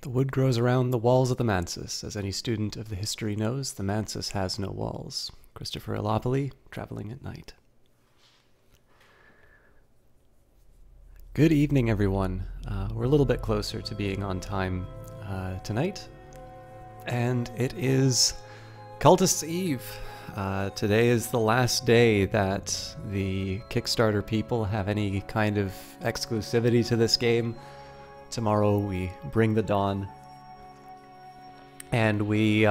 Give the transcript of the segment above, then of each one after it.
The wood grows around the walls of the mansus. As any student of the history knows, the mansus has no walls. Christopher Elopoli, Traveling at Night. Good evening, everyone. We're a little bit closer to being on time tonight, and it is Cultists Eve. Today is the last day that the Kickstarter people have any kind of exclusivity to this game. Tomorrow we bring the dawn, and we're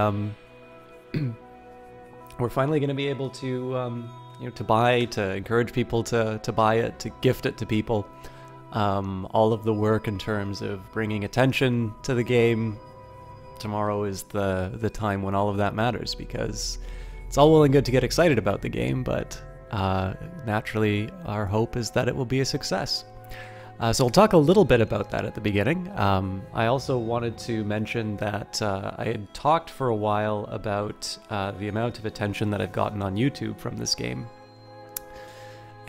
finally going to be able to to encourage people to buy it, to gift it to people. All of the work in terms of bringing attention to the game, tomorrow is the time when all of that matters, because it's all well and good to get excited about the game, but naturally our hope is that it will be a success. So we'll talk a little bit about that at the beginning. I also wanted to mention that I had talked for a while about the amount of attention that I've gotten on YouTube from this game.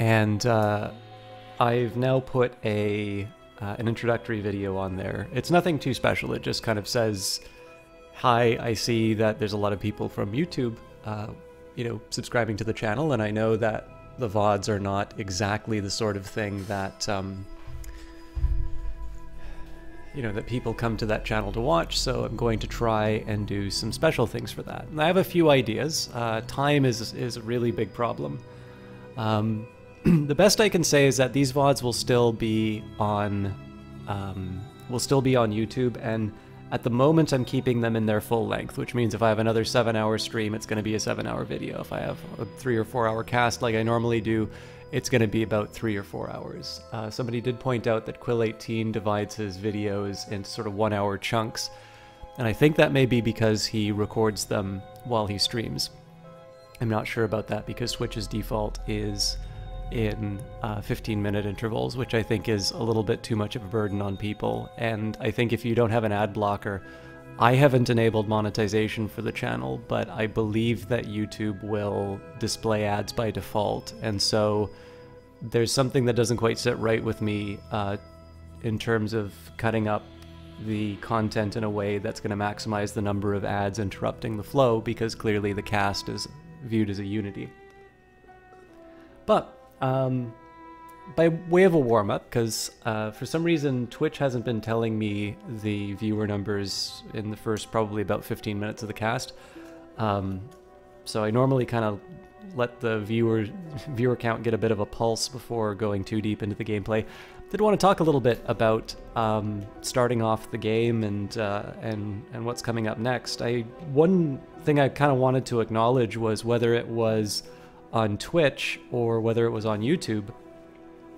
And I've now put an introductory video on there. It's nothing too special. It just kind of says, hi, I see that there's a lot of people from YouTube, subscribing to the channel, and I know that the VODs are not exactly the sort of thing that that people come to that channel to watch, so I'm going to try and do some special things for that. And I have a few ideas. Time is a really big problem. The best I can say is that these VODs will still be on YouTube, and at the moment I'm keeping them in their full length, which means if I have another 7-hour stream, it's going to be a 7-hour video. If I have a 3 or 4 hour cast like I normally do, it's going to be about 3 or 4 hours. Somebody did point out that Quill18 divides his videos into sort of 1-hour chunks, and I think that may be because he records them while he streams. I'm not sure about that, because Twitch's default is in 15-minute intervals, which I think is a little bit too much of a burden on people. And I think if you don't have an ad blocker, I haven't enabled monetization for the channel, but I believe that YouTube will display ads by default, and so there's something that doesn't quite sit right with me in terms of cutting up the content in a way that's going to maximize the number of ads interrupting the flow, because clearly the cast is viewed as a unity. But by way of a warm-up, because for some reason Twitch hasn't been telling me the viewer numbers in the first probably about 15 minutes of the cast, so I normally kind of let the viewer count get a bit of a pulse before going too deep into the gameplay. Did want to talk a little bit about starting off the game and what's coming up next. One thing I kind of wanted to acknowledge was whether it was on Twitch or whether it was on YouTube,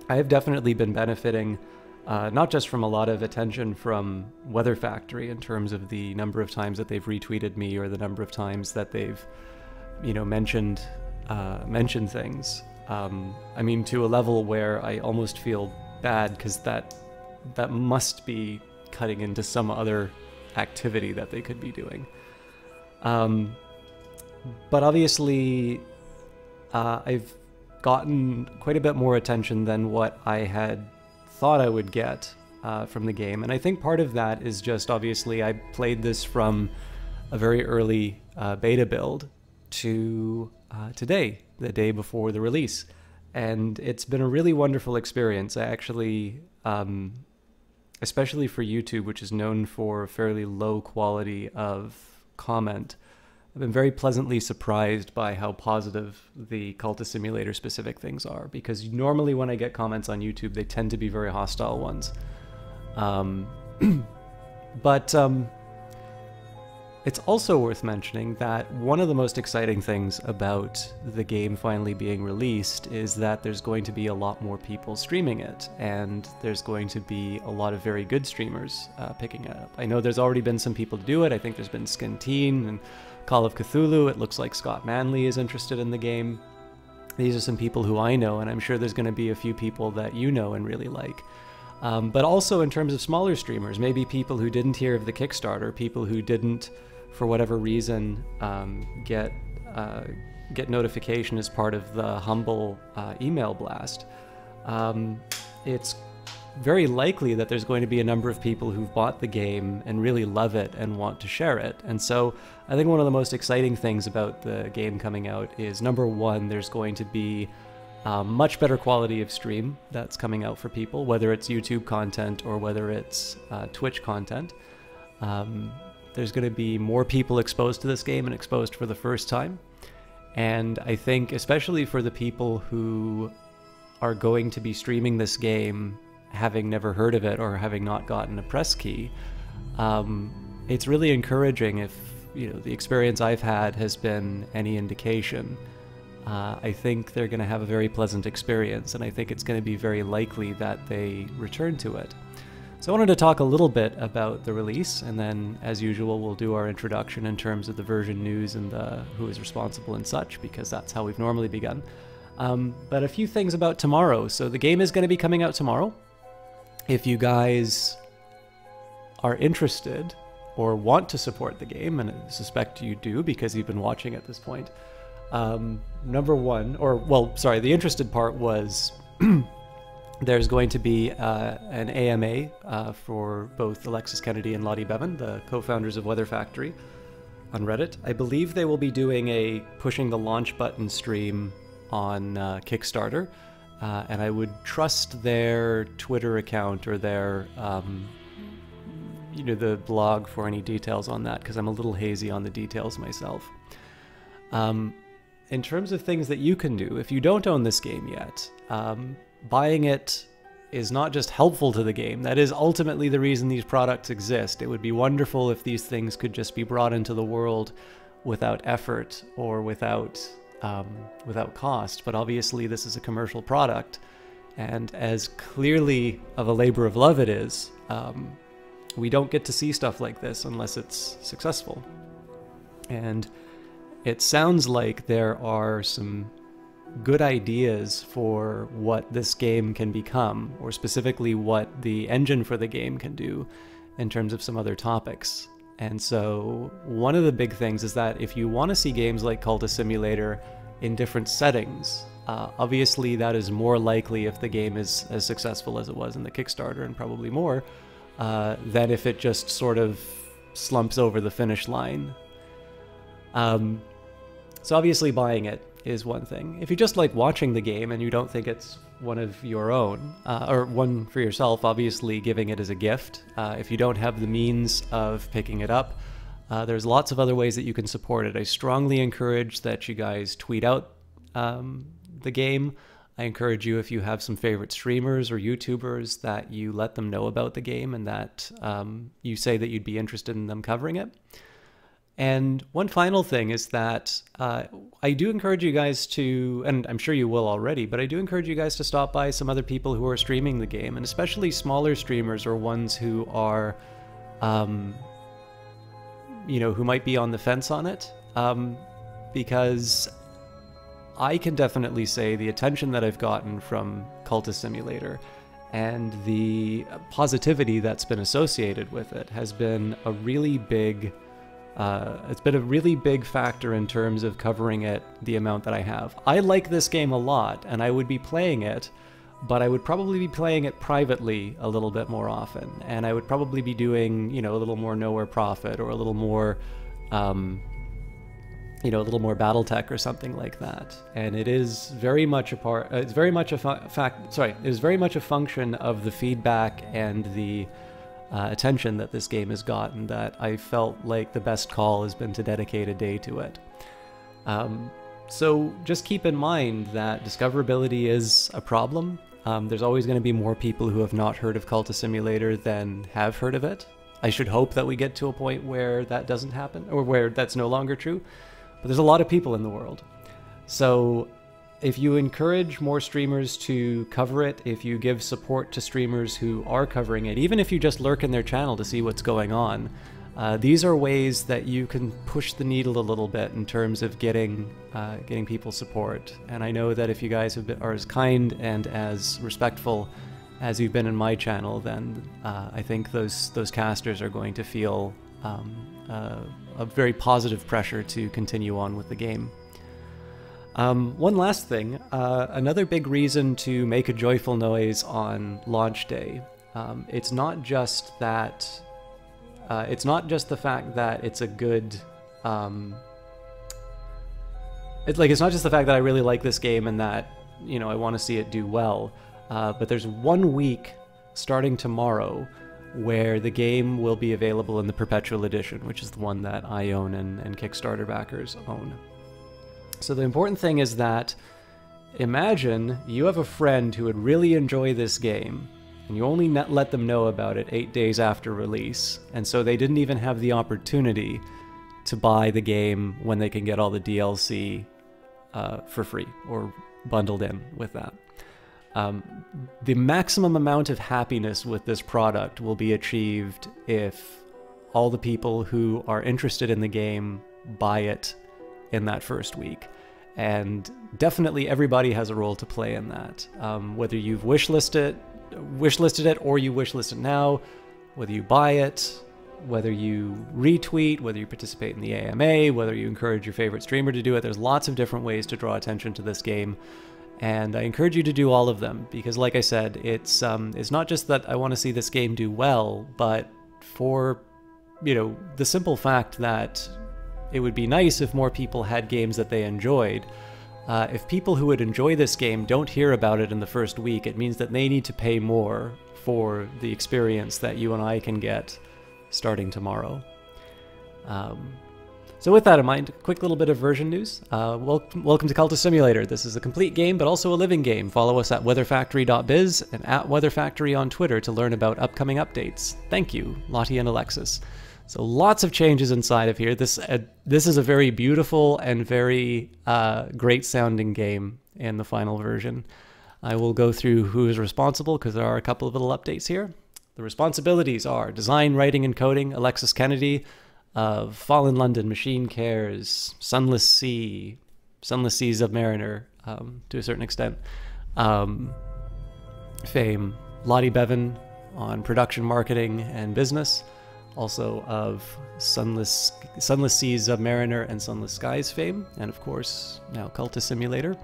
I have definitely been benefiting not just from a lot of attention from Weather Factory in terms of the number of times that they've retweeted me or the number of times that they've mentioned things. I mean, to a level where I almost feel bad, because that must be cutting into some other activity that they could be doing. But obviously I've gotten quite a bit more attention than what I had thought I would get from the game, and I think part of that is just obviously I played this from a very early beta build to today, the day before the release, and it's been a really wonderful experience. I actually, especially for YouTube, which is known for fairly low quality of comment, I've been very pleasantly surprised by how positive the Cultist Simulator specific things are, because normally when I get comments on YouTube, they tend to be very hostile ones. But it's also worth mentioning that one of the most exciting things about the game finally being released is that there's going to be a lot more people streaming it, and there's going to be a lot of very good streamers picking it up. I know there's already been some people to do it. I think there's been Skinteen and Call of Cthulhu. It looks like Scott Manley is interested in the game. These are some people who I know, and I'm sure there's going to be a few people that you know and really like. But also in terms of smaller streamers, maybe people who didn't hear of the Kickstarter, people who didn't, for whatever reason, get notification as part of the Humble email blast. It's very likely that there's going to be a number of people who've bought the game and really love it and want to share it. And so I think one of the most exciting things about the game coming out is, number one, there's going to be much better quality of stream that's coming out for people, whether it's YouTube content or whether it's Twitch content. There's going to be more people exposed to this game and exposed for the first time. And I think especially for the people who are going to be streaming this game having never heard of it or having not gotten a press key, it's really encouraging. If the experience I've had has been any indication, I think they're going to have a very pleasant experience, and I think it's going to be very likely that they return to it. So I wanted to talk a little bit about the release, and then, as usual, we'll do our introduction in terms of the version news and who is responsible and such, because that's how we've normally begun. But a few things about tomorrow. So the game is going to be coming out tomorrow. If you guys are interested or want to support the game, and I suspect you do because you've been watching at this point, number one, the interested part was there's going to be an AMA for both Alexis Kennedy and Lottie Bevan, the co-founders of Weather Factory, on Reddit. I believe they will be doing a pushing the launch button stream on Kickstarter, and I would trust their Twitter account or their the blog for any details on that, because I'm a little hazy on the details myself. In terms of things that you can do, if you don't own this game yet, buying it is not just helpful to the game. That is ultimately the reason these products exist. It would be wonderful if these things could just be brought into the world without effort or without cost. But obviously this is a commercial product, and as clearly of a labor of love it is, we don't get to see stuff like this unless it's successful. And it sounds like there are some good ideas for what this game can become, or specifically what the engine for the game can do in terms of some other topics. And so one of the big things is that if you want to see games like Cultist Simulator in different settings, obviously that is more likely if the game is as successful as it was in the Kickstarter, and probably more, than if it just sort of slumps over the finish line. So obviously buying it is one thing. If you just like watching the game and you don't think it's one of your own, or one for yourself, obviously giving it as a gift. If you don't have the means of picking it up, there's lots of other ways that you can support it. I strongly encourage that you guys tweet out the game. I encourage you, if you have some favorite streamers or YouTubers, that you let them know about the game, and that you say that you'd be interested in them covering it. And one final thing is that I do encourage you guys to, and I'm sure you will already, but I do encourage you guys to stop by some other people who are streaming the game, and especially smaller streamers or ones who are, who might be on the fence on it, because I can definitely say the attention that I've gotten from Cultist Simulator and the positivity that's been associated with it has been a really big it's been a really big factor in terms of covering it the amount that I have. I like this game a lot, and I would be playing it, but I would probably be playing it privately a little bit more often, and I would probably be doing, a little more Nowhere Profit, or a little more, a little more BattleTech or something like that. And it is very much it is very much a function of the feedback and the attention that this game has gotten, that I felt like the best call has been to dedicate a day to it. So just keep in mind that discoverability is a problem. There's always going to be more people who have not heard of Cultist Simulator than have heard of it. I should hope that we get to a point where that doesn't happen, or where that's no longer true. But there's a lot of people in the world. So if you encourage more streamers to cover it, if you give support to streamers who are covering it, even if you just lurk in their channel to see what's going on, these are ways that you can push the needle a little bit in terms of getting people support. And I know that if you guys are as kind and as respectful as you've been in my channel, then I think those casters are going to feel a very positive pressure to continue on with the game. One last thing, another big reason to make a joyful noise on launch day. It's not just that. It's not just the fact that it's a good. It's not just the fact that I really like this game and that I want to see it do well. But there's 1 week starting tomorrow where the game will be available in the Perpetual Edition, which is the one that I own and Kickstarter backers own. So the important thing is that imagine you have a friend who would really enjoy this game, and you only let them know about it 8 days after release, and so they didn't even have the opportunity to buy the game when they can get all the DLC for free or bundled in with that. The maximum amount of happiness with this product will be achieved if all the people who are interested in the game buy it in that first week. And definitely everybody has a role to play in that. Whether you've wishlisted it or you wishlist it now, whether you buy it, whether you retweet, whether you participate in the AMA, whether you encourage your favorite streamer to do it, there's lots of different ways to draw attention to this game. And I encourage you to do all of them because, like I said, it's not just that I want to see this game do well, but for, the simple fact that it would be nice if more people had games that they enjoyed. If people who would enjoy this game don't hear about it in the first week, it means that they need to pay more for the experience that you and I can get starting tomorrow. So with that in mind, quick little bit of version news. Welcome to Cultist Simulator. This is a complete game, but also a living game. Follow us at weatherfactory.biz and at weatherfactory on Twitter to learn about upcoming updates. Thank you, Lottie and Alexis. So lots of changes inside of here. This is a very beautiful and very great sounding game in the final version. I will go through who is responsible because there are a couple of little updates here. The responsibilities are design, writing, and coding, Alexis Kennedy of Fallen London, Machine Cares, Sunless Sea, Submariner to a certain extent, fame, Lottie Bevan on production, marketing, and business. Also of Sunless Seas, Submariner, and Sunless Skies fame, and of course, now Cultist Simulator.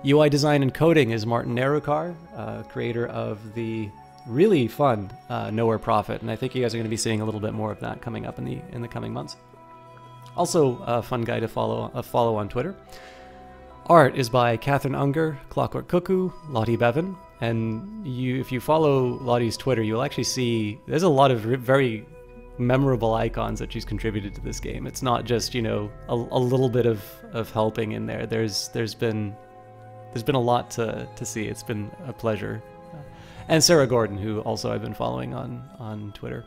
UI design and coding is Martin Nerukar, creator of the really fun Nowhere Profit, and I think you guys are going to be seeing a little bit more of that coming up in the coming months. Also a fun guy to follow on Twitter. Art is by Catherine Unger, Clockwork Cuckoo, Lottie Bevan, and if you follow Lottie's Twitter, you'll actually see there's a lot of very memorable icons that she's contributed to this game. It's not just, a little bit of helping in there. There's been a lot to see. It's been a pleasure. And Sarah Gordon, who also I've been following on Twitter.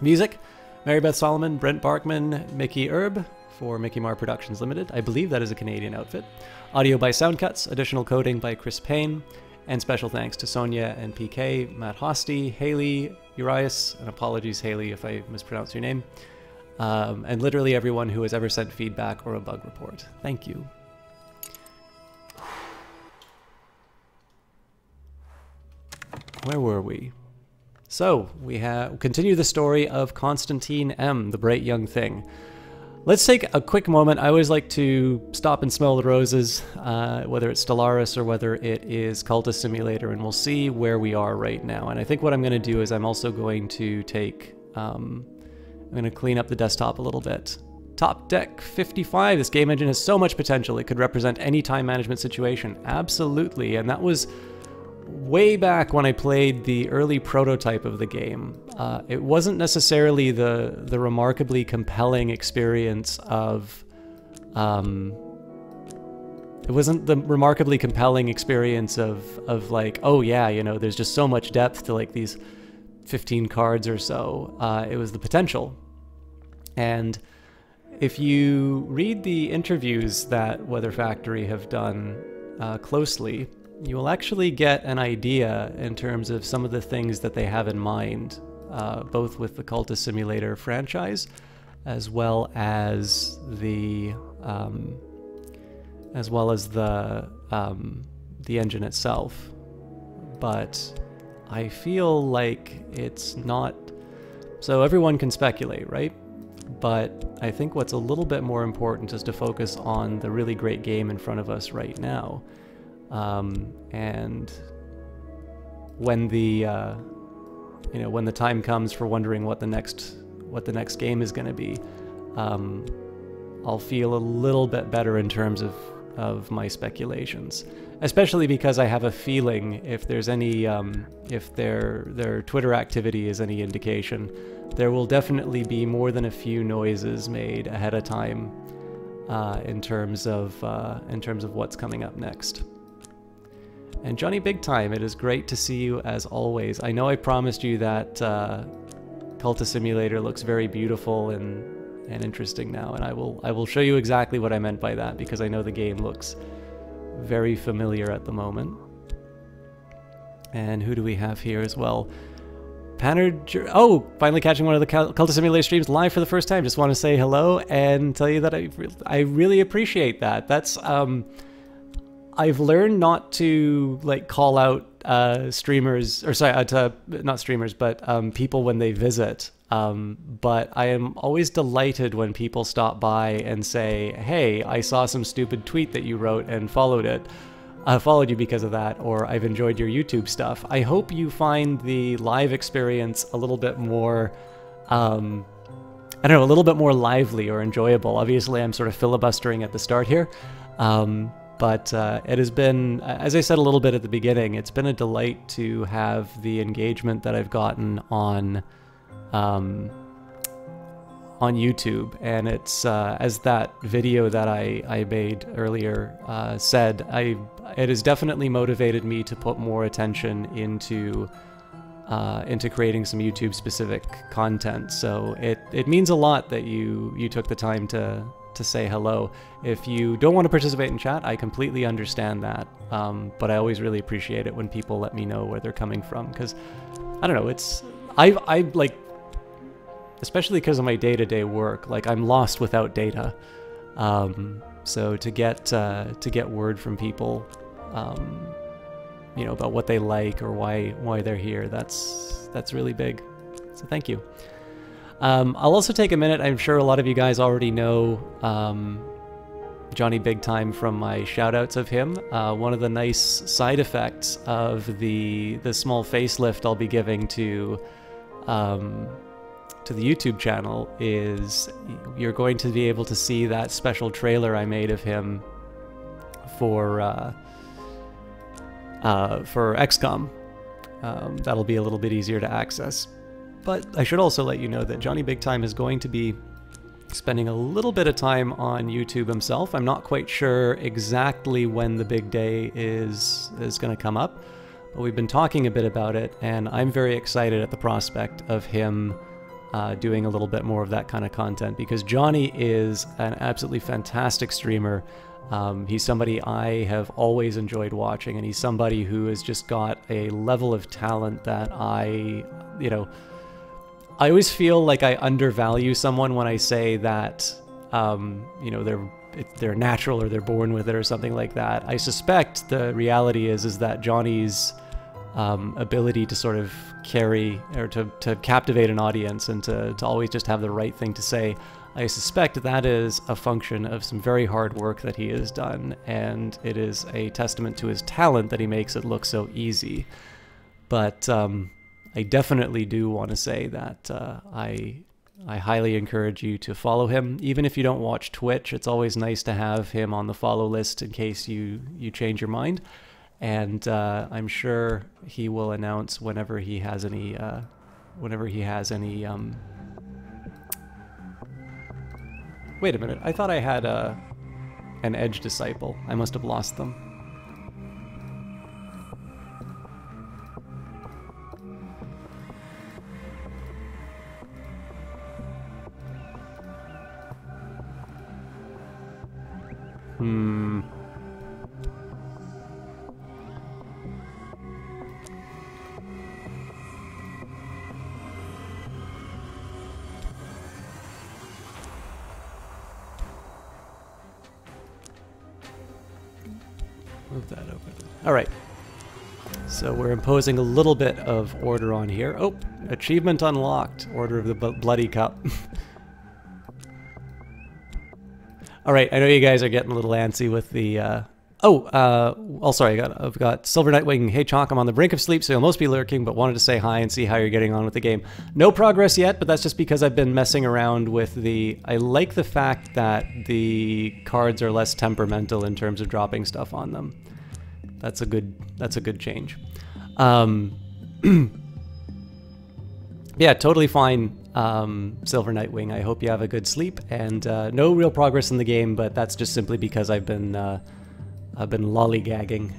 Music, Mary Beth Solomon, Brent Barkman, Mickey Erb for Mickey Mar Productions Limited. I believe that is a Canadian outfit. Audio by Soundcuts, additional coding by Chris Payne, and special thanks to Sonia and PK, Matt Hosty, Haley, Urias, and apologies, Haley, if I mispronounce your name, and literally everyone who has ever sent feedback or a bug report. Thank you. Where were we? So, we continue the story of Constantine M., the bright young thing. Let's take a quick moment. I always like to stop and smell the roses, whether it's Stellaris or whether it is Cultist Simulator, and we'll see where we are right now. And I think what I'm going to do is I'm also going to I'm going to clean up the desktop a little bit. Top Deck 55, this game engine has so much potential. It could represent any time management situation. Absolutely, and that was way back when I played the early prototype of the game. It wasn't necessarily the remarkably compelling experience of it wasn't the remarkably compelling experience of like, oh yeah, there's just so much depth to like these 15 cards or so. It was the potential. And if you read the interviews that Weather Factory have done closely, you will actually get an idea in terms of some of the things that they have in mind, both with the Cultist Simulator franchise, as well as the engine itself. But I feel like it's not. So everyone can speculate, right? but I think what's a little bit more important is to focus on the really great game in front of us right now. And when the when the time comes for wondering what the next game is going to be, I'll feel a little bit better in terms of my speculations, especially because I have a feeling if there's any if their Twitter activity is any indication, there will definitely be more than a few noises made ahead of time in terms of what's coming up next. And Johnny Big Time, it is great to see you as always. I know I promised you that Cultist Simulator looks very beautiful and interesting now, and I will show you exactly what I meant by that, because I know the game looks very familiar at the moment. And who do we have here as well? Oh, finally catching one of the Cultist Simulator streams live for the first time. Just want to say hello and tell you that I really appreciate that. That's I've learned not to like call out streamers, or sorry, not streamers, but people when they visit. But I am always delighted when people stop by and say, "Hey, I saw some stupid tweet that you wrote and followed it. I followed you because of that," or "I've enjoyed your YouTube stuff." I hope you find the live experience a little bit more, I don't know, a little bit more lively or enjoyable. Obviously, I'm sort of filibustering at the start here. But it has been, as I said a little bit at the beginning, it's been a delight to have the engagement that I've gotten on YouTube. And it's, as that video that I made earlier said, it has definitely motivated me to put more attention into creating some YouTube-specific content. So it means a lot that you took the time to say hello. If you don't want to participate in chat, I completely understand that, but I always really appreciate it when people let me know where they're coming from, because I don't know, it's I like, especially because of my day-to-day work, like I'm lost without data, so to get word from people about what they like or why they're here, that's really big, so thank you. I'll also take a minute. I'm sure a lot of you guys already know Johnny Big Time from my shoutouts of him. One of the nice side effects of the small facelift I'll be giving to the YouTube channel is you're going to be able to see that special trailer I made of him for XCOM. That'll be a little bit easier to access. But I should also let you know that Johnny Big Time is going to be spending a little bit of time on YouTube himself. I'm not quite sure exactly when the big day is going to come up, but we've been talking a bit about it, and I'm very excited at the prospect of him doing a little bit more of that kind of content, because Johnny is an absolutely fantastic streamer. He's somebody I have always enjoyed watching, and he's somebody who has just got a level of talent that I always feel like I undervalue someone when I say that, they're natural or they're born with it or something like that. I suspect the reality is that Johnny's ability to sort of carry or to captivate an audience and to always just have the right thing to say, I suspect that is a function of some very hard work that he has done, and it is a testament to his talent that he makes it look so easy. But I definitely do want to say that I highly encourage you to follow him. Even if you don't watch Twitch, it's always nice to have him on the follow list in case you change your mind. And I'm sure he will announce whenever he has any Wait a minute, I thought I had an Edge Disciple. I must have lost them. Move that over. All right. So we're imposing a little bit of order on here. Oh, achievement unlocked. Order of the Bloody Cup. All right, I know you guys are getting a little antsy with the... sorry, I've got Silver Nightwing. Hey, Chalk, I'm on the brink of sleep, so you'll most be lurking, but wanted to say hi and see how you're getting on with the game. No progress yet, but that's just because I've been messing around with the... I like the fact that the cards are less temperamental in terms of dropping stuff on them. That's a good change. Yeah, totally fine, Silver Nightwing. I hope you have a good sleep, and no real progress in the game, but that's just simply because I've been lollygagging,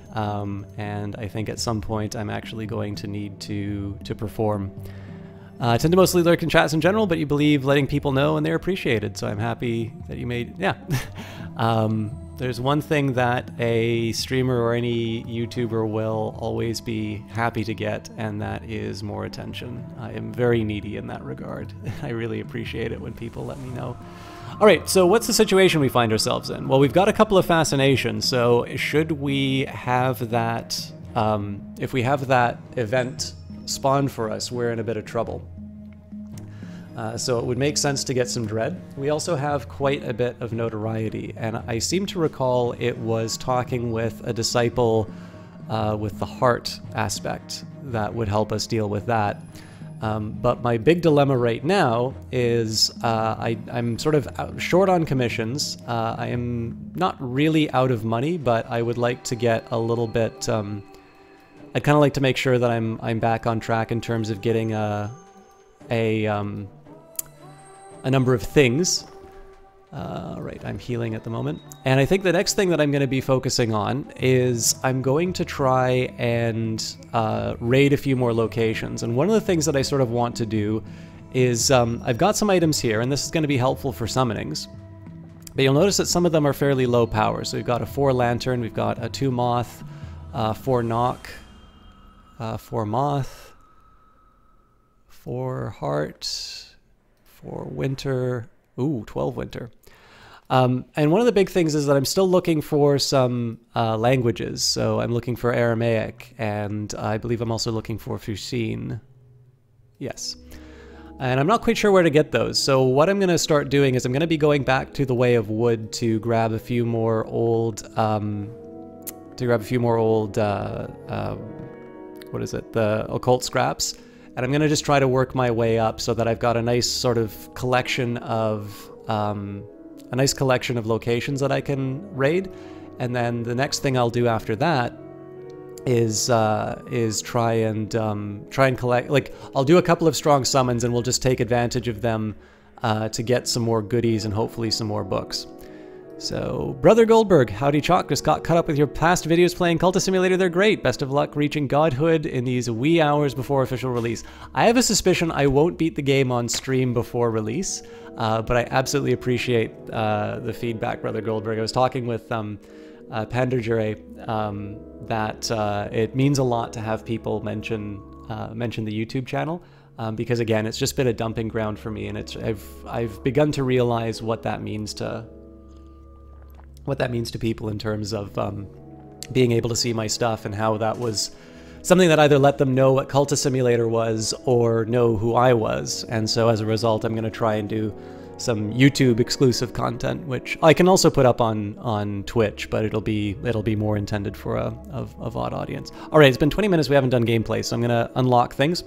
and I think at some point I'm actually going to need to perform. I tend to mostly lurk in chats in general, but you believe letting people know and they're appreciated, so I'm happy that you made... Yeah. There's one thing that a streamer or any YouTuber will always be happy to get, and that is more attention. I am very needy in that regard. I really appreciate it when people let me know. All right, so what's the situation we find ourselves in? Well, we've got a couple of fascinations, so should we have that... if we have that event spawned for us, we're in a bit of trouble. So it would make sense to get some dread. We also have quite a bit of notoriety, and I seem to recall it was talking with a disciple with the heart aspect that would help us deal with that. But my big dilemma right now is I'm sort of short on commissions. I am not really out of money, but I would like to get a little bit... I'd kind of like to make sure that I'm back on track in terms of getting a number of things. Right, I'm healing at the moment. And I think the next thing that I'm going to be focusing on is I'm going to try and raid a few more locations. And one of the things that I sort of want to do is I've got some items here, and this is going to be helpful for summonings. But you'll notice that some of them are fairly low power. So we've got a 4 lantern, we've got a 2 moth, 4 knock, 4 moth, 4 heart, 4 winter, ooh, 12 winter. And one of the big things is that I'm still looking for some languages. So I'm looking for Aramaic, and I believe I'm also looking for Fucine. Yes. And I'm not quite sure where to get those. So what I'm going to start doing is I'm going to be going back to the Way of Wood to grab a few more old, what is it? The occult scraps. And I'm going to just try to work my way up so that I've got a nice sort of collection of locations that I can raid. And then the next thing I'll do after that is try and collect. Like, I'll do a couple of strong summons, and we'll just take advantage of them to get some more goodies and hopefully some more books. So, Brother Goldberg, howdy Chalk, just got caught up with your past videos playing Cultist Simulator. They're great. Best of luck reaching godhood in these wee hours before official release. I have a suspicion I won't beat the game on stream before release, but I absolutely appreciate the feedback, Brother Goldberg. I was talking with Panderjure that it means a lot to have people mention the YouTube channel. Because again, it's just been a dumping ground for me, and I've begun to realize what that means to people in terms of being able to see my stuff, and how that was something that either let them know what Cultist Simulator was or know who I was. And so as a result, I'm going to try and do some YouTube exclusive content, which I can also put up on Twitch, but it'll be more intended for a VOD audience. All right, it's been 20 minutes. We haven't done gameplay, so I'm going to unlock things.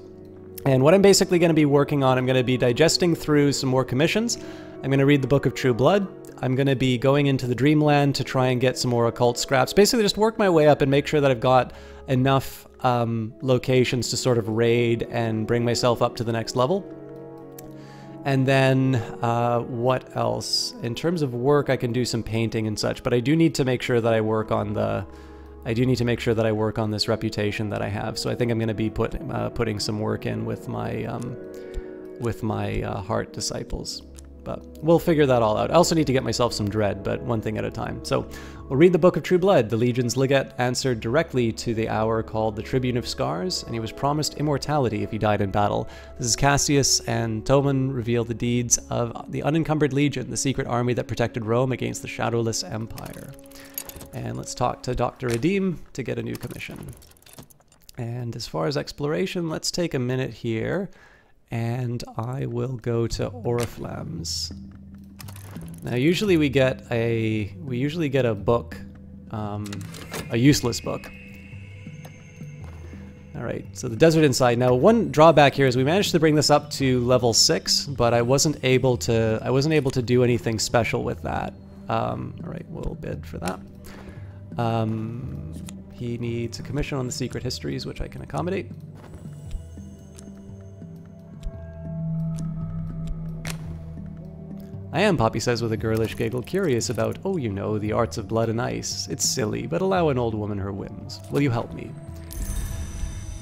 And what I'm basically going to be working on, I'm going to be digesting through some more commissions. I'm going to read the Book of True Blood. I'm going to be going into the Dreamland to try and get some more occult scraps. Basically just work my way up and make sure that I've got enough locations to sort of raid and bring myself up to the next level. And then what else? In terms of work, I can do some painting and such, but I do need to make sure that I work on this reputation that I have. So I think I'm going to be putting some work in with my heart disciples. But we'll figure that all out. I also need to get myself some dread, but one thing at a time. So we'll read the Book of True Blood. The Legion's Legate answered directly to the hour called the Tribune of Scars, and he was promised immortality if he died in battle. This is Cassius, and Tommen reveal the deeds of the Unencumbered Legion, the secret army that protected Rome against the Shadowless Empire. And let's talk to Dr. Redeem to get a new commission. And as far as exploration, let's take a minute here. And I will go to Oriflamme's. Now usually we usually get a book, a useless book. Alright, so the desert inside. Now one drawback here is we managed to bring this up to level 6, but I wasn't able to do anything special with that. Alright, we'll bid for that. He needs a commission on the secret histories, which I can accommodate. I am, Poppy says with a girlish giggle, curious about, oh, you know, the arts of blood and ice. It's silly, but allow an old woman her whims. Will you help me?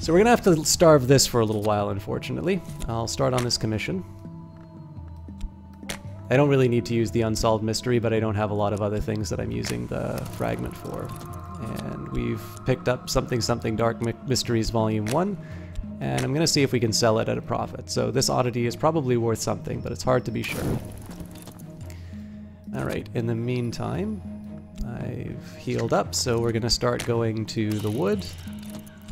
So we're gonna have to starve this for a little while, unfortunately. I'll start on this commission. I don't really need to use the unsolved mystery, but I don't have a lot of other things that I'm using the fragment for. And we've picked up Something Something Dark Mysteries Volume 1, and I'm gonna see if we can sell it at a profit. So this oddity is probably worth something, but it's hard to be sure. Alright, in the meantime, I've healed up, so we're gonna start going to the wood.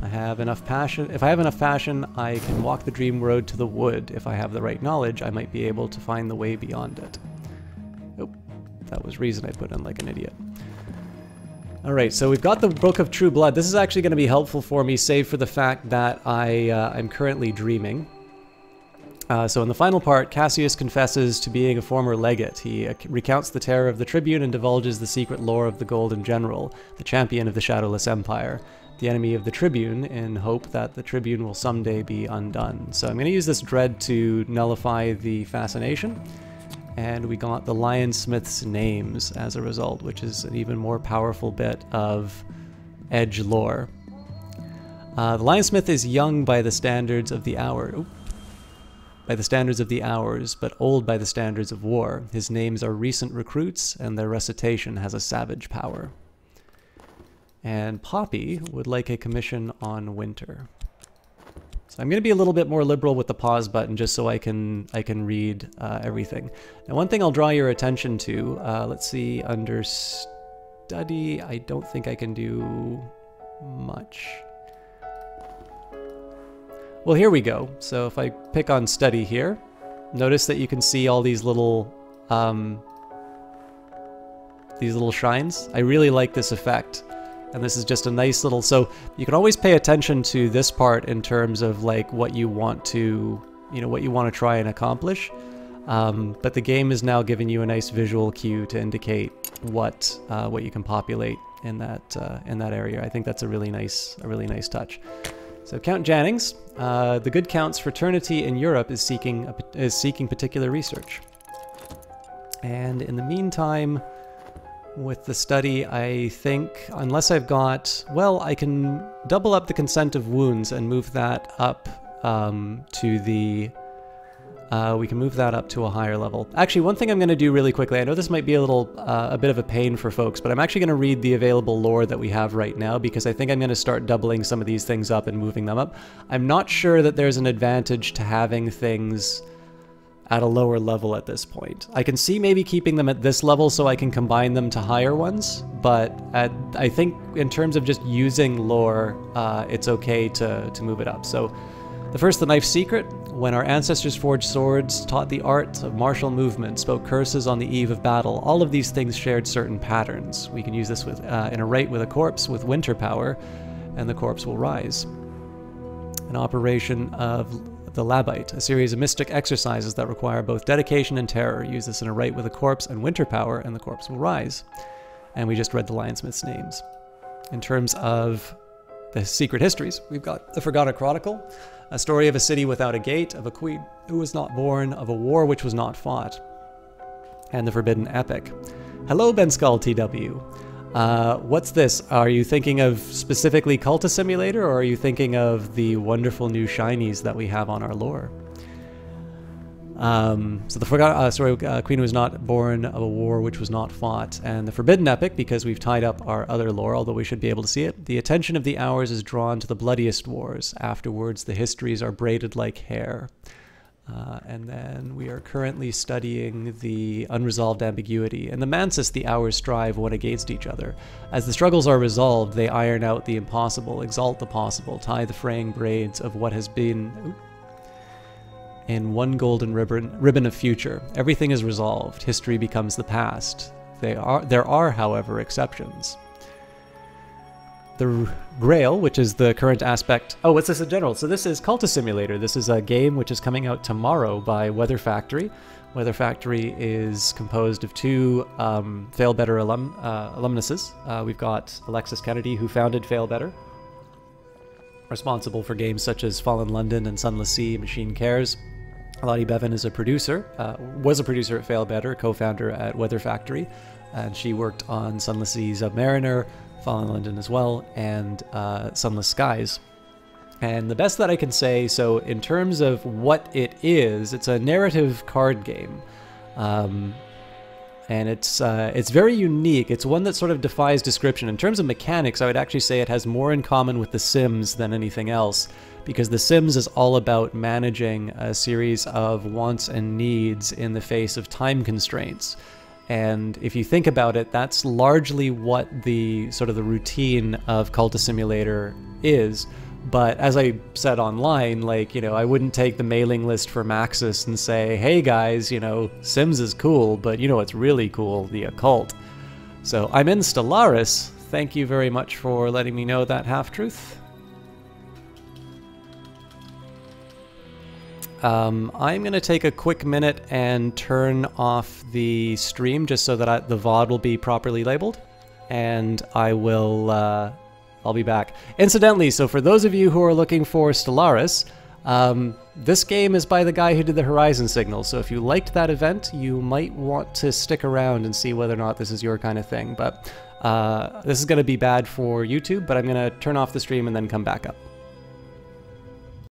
I have enough passion. If I have enough passion, I can walk the dream road to the wood. If I have the right knowledge, I might be able to find the way beyond it. Oh, that was reason I put in like an idiot. Alright, so we've got the Book of True Blood. This is actually going to be helpful for me, save for the fact that I'm currently dreaming. So in the final part, Cassius confesses to being a former legate. He recounts the terror of the Tribune and divulges the secret lore of the Golden General, the champion of the Shadowless Empire, the enemy of the Tribune, in hope that the Tribune will someday be undone. So I'm going to use this dread to nullify the fascination, and we got the Lionsmith's names as a result, which is an even more powerful bit of edge lore. The Lionsmith is young by the standards of the hour. Oop. By the standards of the hours, but old by the standards of war. His names are recent recruits, and their recitation has a savage power. And Poppy would like a commission on Winter. So I'm going to be a little bit more liberal with the pause button, just so I can read everything. Now, one thing I'll draw your attention to, let's see, under study, I don't think I can do much. Well, here we go. So if I pick on study here, notice that you can see all these little shrines. I really like this effect. And this is just a nice little, so you can always pay attention to this part in terms of like what you want to, what you want to try and accomplish. But the game is now giving you a nice visual cue to indicate what you can populate in that area. I think that's a really nice touch. So Count Jannings, the Good Count's fraternity in Europe is seeking particular research. And in the meantime, with the study, I think, unless I've got, well, I can double up the consent of wounds and move that up to the, we can move that up to a higher level. Actually, one thing I'm going to do really quickly, I know this might be a bit of a pain for folks, but I'm actually going to read the available lore that we have right now, because I think I'm going to start doubling some of these things up and moving them up. I'm not sure that there's an advantage to having things at a lower level at this point. I can see maybe keeping them at this level so I can combine them to higher ones, but I think in terms of just using lore, it's okay to move it up. So the first, the Knife's Secret. When our ancestors forged swords, taught the art of martial movement, spoke curses on the eve of battle, all of these things shared certain patterns. We can use this with in a rite with a corpse with winter power, and the corpse will rise. An operation of the Labite, a series of mystic exercises that require both dedication and terror. Use this in a rite with a corpse and winter power, and the corpse will rise. And we just read the Lionsmith's names. In terms of the secret histories, we've got the Forgotten Chronicle, a story of a city without a gate, of a queen who was not born, of a war which was not fought, and the Forbidden Epic. Hello, Ben Skull TW. What's this? Are you thinking of specifically Cultist Simulator, or are you thinking of the wonderful new shinies that we have on our lore? So the Forgotten Queen was not born, of a war which was not fought, and the Forbidden Epic, because we've tied up our other lore, although we should be able to see it. The attention of the hours is drawn to the bloodiest wars. Afterwards, the histories are braided like hair. And then we are currently studying the Unresolved Ambiguity. And the Mansis, the hours strive one against each other. As the struggles are resolved, they iron out the impossible, exalt the possible, tie the fraying braids of what has been, in one golden ribbon of future. Everything is resolved. History becomes the past. There are, however, exceptions. The Grail, which is the current aspect... Oh, what's this in general? So this is Cultist Simulator. This is a game which is coming out tomorrow by Weather Factory. Weather Factory is composed of two Failbetter alumnuses. We've got Alexis Kennedy, who founded Failbetter, responsible for games such as Fallen London and Sunless Sea, Machine Cares. Lottie Bevan is a producer, was a producer at Failbetter, co-founder at Weather Factory, and she worked on Sunless Sea, Submariner, Fallen London as well, and Sunless Skies. And the best that I can say, so in terms of what it is, it's a narrative card game. And it's very unique. It's one that sort of defies description. In terms of mechanics, I would actually say it has more in common with The Sims than anything else, because The Sims is all about managing a series of wants and needs in the face of time constraints. And if you think about it, that's largely what the sort of the routine of Cultist Simulator is. But as I said online, like, you know, I wouldn't take the mailing list for Maxis and say, hey guys, you know, Sims is cool, but you know what's really cool? The occult. So I'm in Stellaris. Thank you very much for letting me know that half-truth. I'm going to take a quick minute and turn off the stream just so that the VOD will be properly labeled. And I will... I'll be back. Incidentally, so for those of you who are looking for Stellaris, this game is by the guy who did the Horizon Signal, so if you liked that event, you might want to stick around and see whether or not this is your kind of thing. But this is going to be bad for YouTube, but I'm going to turn off the stream and then come back up.